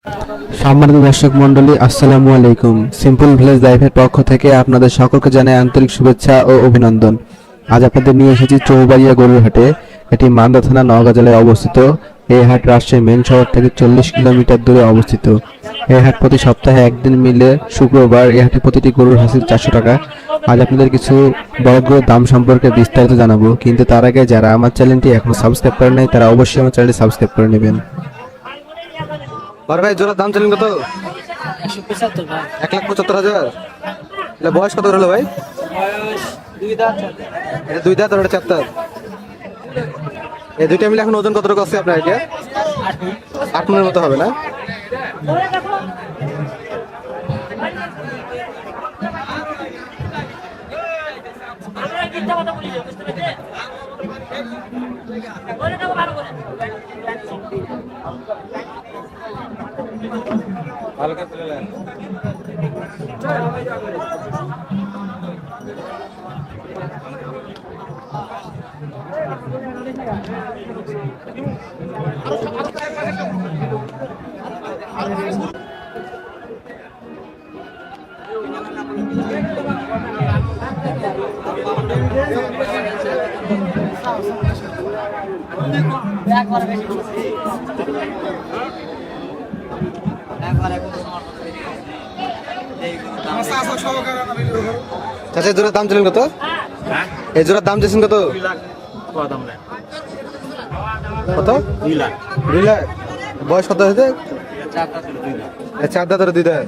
সম্মানিত দর্শক মণ্ডলী, আসসালামু আলাইকুম। সিম্পল ভিলেজ লাইফের পক্ষ থেকে আপনাদের সকলকে জানাই আন্তরিক শুভেচ্ছা ও অভিনন্দন। আজ আপনাদের নিয়ে এসেছি চৌবাড়িয়া গরুর হাটে। এটি মালদা থানা, নওগাঁ জেলায় অবস্থিত। এই হাট রাজশাহী মেন শহর থেকে 40 কিলোমিটার দূরে অবস্থিত। এই হাট প্রতি সপ্তাহে একদিন মিলে শুক্রবার। এই হাটে প্রতিটি গরুর হাসিল 400 টাকা। আজ আপনাদের কিছু বড় গরুর দাম সম্পর্কে বিস্তারিত জানাবো, কিন্তু তার আগে যারা আমার চ্যানেলটি এখনো সাবস্ক্রাইব করেন নাই তারা অবশ্যই আমার চ্যানেলটি সাবস্ক্রাইব করে নেবেন। ভাই জোড়ার দাম চলেন কত? 1,75,000। বয়স কত হলো ভাই? দুই দাঁত আর একটা চার দাঁত। এই দুইটা মিলে এখন ওজন কতটুকু আছে আপনার আইডিয়া? 8 মনের মতো হবে না? ভালো কাজ করলেন। চাচা জোড়ার দাম চলেন কত? এই জোড়ার দাম চেয়েছেন কত? কত? 2 লাখ। বয়স কত হয়েছে? 4 দাঁত আর 2 দাঁত।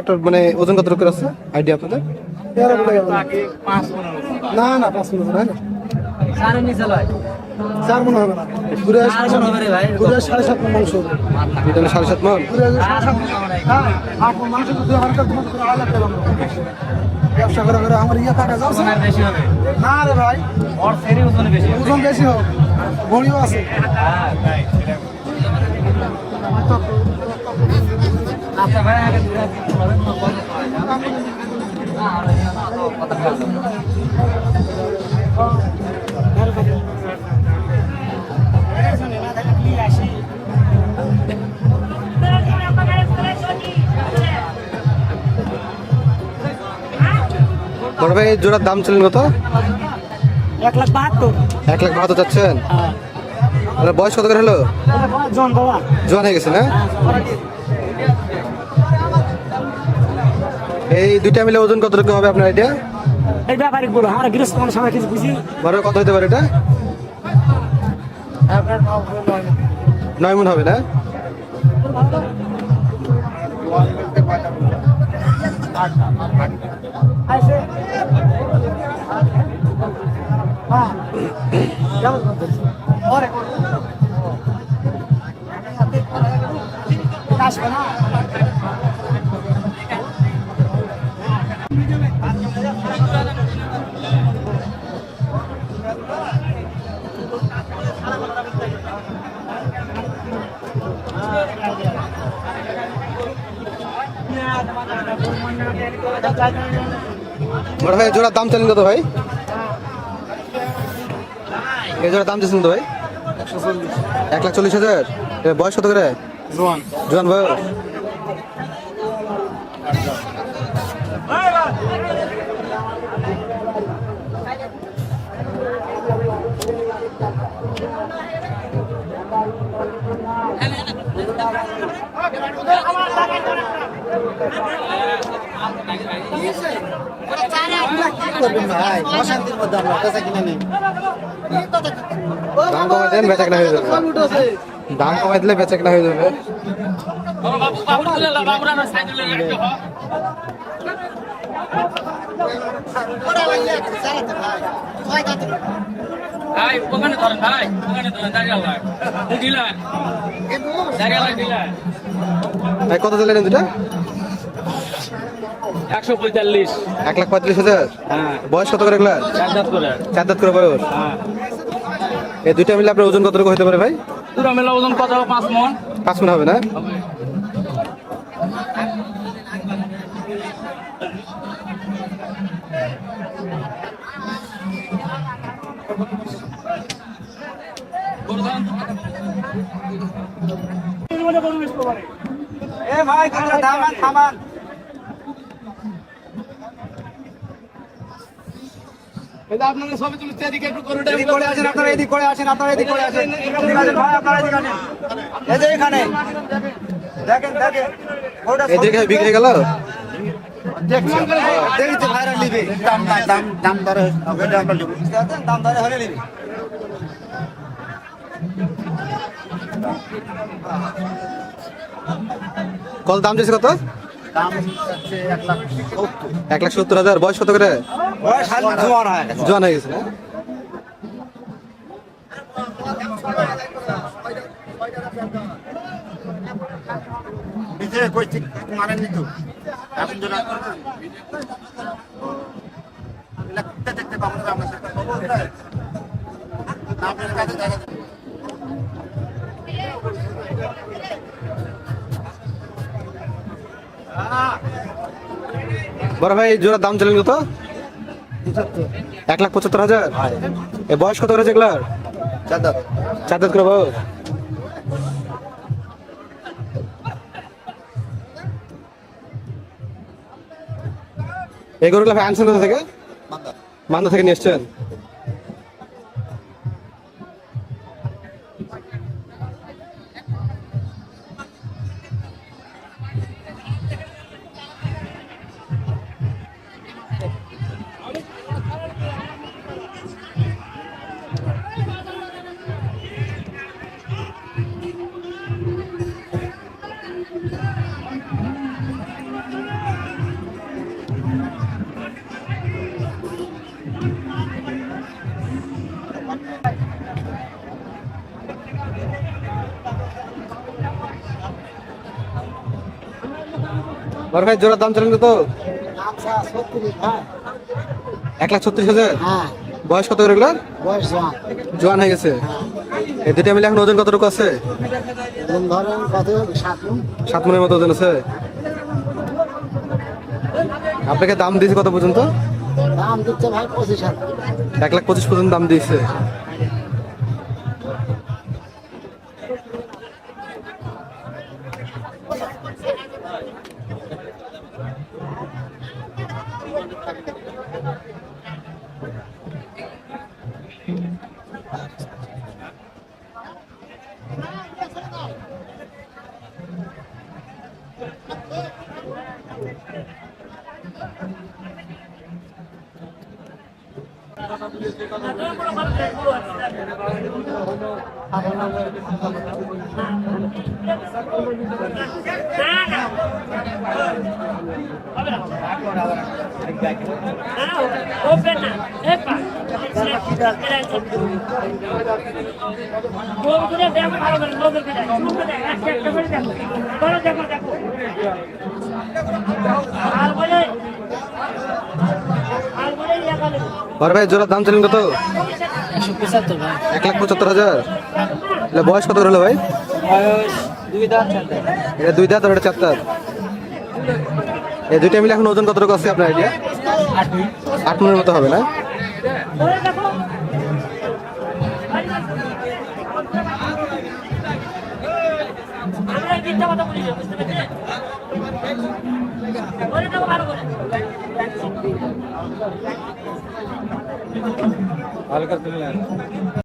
একটা মানে ওজন কত রকম আছে আইডিয়া আপনাদের? না না 5 মণ হয় না, 4 মণ হবে না, 7.5 মণ মাংস হবে। 7.5 মণ ব্যবসা করে করে আমার ইয়ে টাকা যাচ্ছে না রে ভাই, ওজন বেশি হোক, বড়িও আছে। বড় ভাই জোড়ার দাম ছিলেন কত? 1,72,000। 1,72,000 চাচ্ছেন? বয়স কত করে হলো? জোয়ান হয়ে গেছে না? এই দুইটা মিলে ওজন কত রকম হবে আপনার আইডিয়া? এই ব্যাপারে বলো, আমরা গৃহস্থ মানুষ, আমরা কিছু বুঝি। বড় কত হতে পারে এটা? 9 মণ হবে না? বড় ভাই জোড়ার দাম চলেন কত ভাই? এই জোড়ার দাম চেয়েছেন তো ভাই? 1,40,000। বয়স কত করে? জোয়ান বয়স। দাম কমাই দেন, বেচা কেনা হয়ে যাবে। দাম কমাই দিলে বেচা কেনা হয়ে যাবে। কত দিলেন দুটা? 145। 1,45,000। হ্যাঁ। বয়স কত করে এগুলা? 4 দাঁত করে। 4 দাঁত করে বয়স। এই দুইটা মিলে আপনার ওজন কত রকম হতে পারে ভাই? পুরো মেলা ওজন কত হবে? 5 মণ। 5 মণ হবে না? এ ভাই গরুটা থামান থামান। আপনাদের সবই তুমি এদিকে একটু গরুটা এদিক করে আসেন আপনারা, এদিক করে আসেন আপনারা, এদিক করে আসেন। এদিক আসেন ভাই, আপনারা এদিক আসেন। এই যে এখানে দেখেন দেখেন গরুটা এদিকে বিক্রি গেল। দেখছি তো ভাইরা নিবে। দাম দরে হবে, দাম দরে হলে নিবে। কত দাম দিয়েছে? কত? দাম হচ্ছে 1,70,000। 1,70,000। বয়স কত করে? বয়স হাল জোয়ান হয়। জোয়ান হয়ে গেছে না? নিচে কই ঠিক মানে নিত এখন জন্য লাগতে দেখতে পাবো না আমরা সেটা না আপনার কাছে জায়গা বড় ভাই জোড়ার দাম চলেন কত? 1,75,000। এ বয়স কত করেছে এগুলার? চাদর 4 দাঁত করে বয়স। এই গরুগুলো ভাই আনছেন কোথা থেকে? মান্দা থেকে নিয়ে এসছেন। বড় ভাই জোড়ার দাম চলেন কত? 1,36,000। হ্যাঁ বয়স কত করে এগুলার? বয়স জোয়ান। জোয়ান হয়ে গেছে। এই দুটা মিলে এখন ওজন কতটুকু আছে? ধরেন কত 7 মনের মতো ওজন আছে। আপনাকে দাম দিয়েছে কত পর্যন্ত? দাম দিচ্ছে ভাই 25,000। 1,25,000 পর্যন্ত দাম দিয়েছে। বড় ভাই জোড়ার দাম চলেন কত? 1,75,000। এটা বয়স কত করে হলো ভাই? এটা 2 দাঁত আর এটা 4 দাঁত। এই দুইটা মিলে এখন ওজন কতটুকু আছে আপনার আইডিয়া? 8 মনের মতো হবে না? হালকা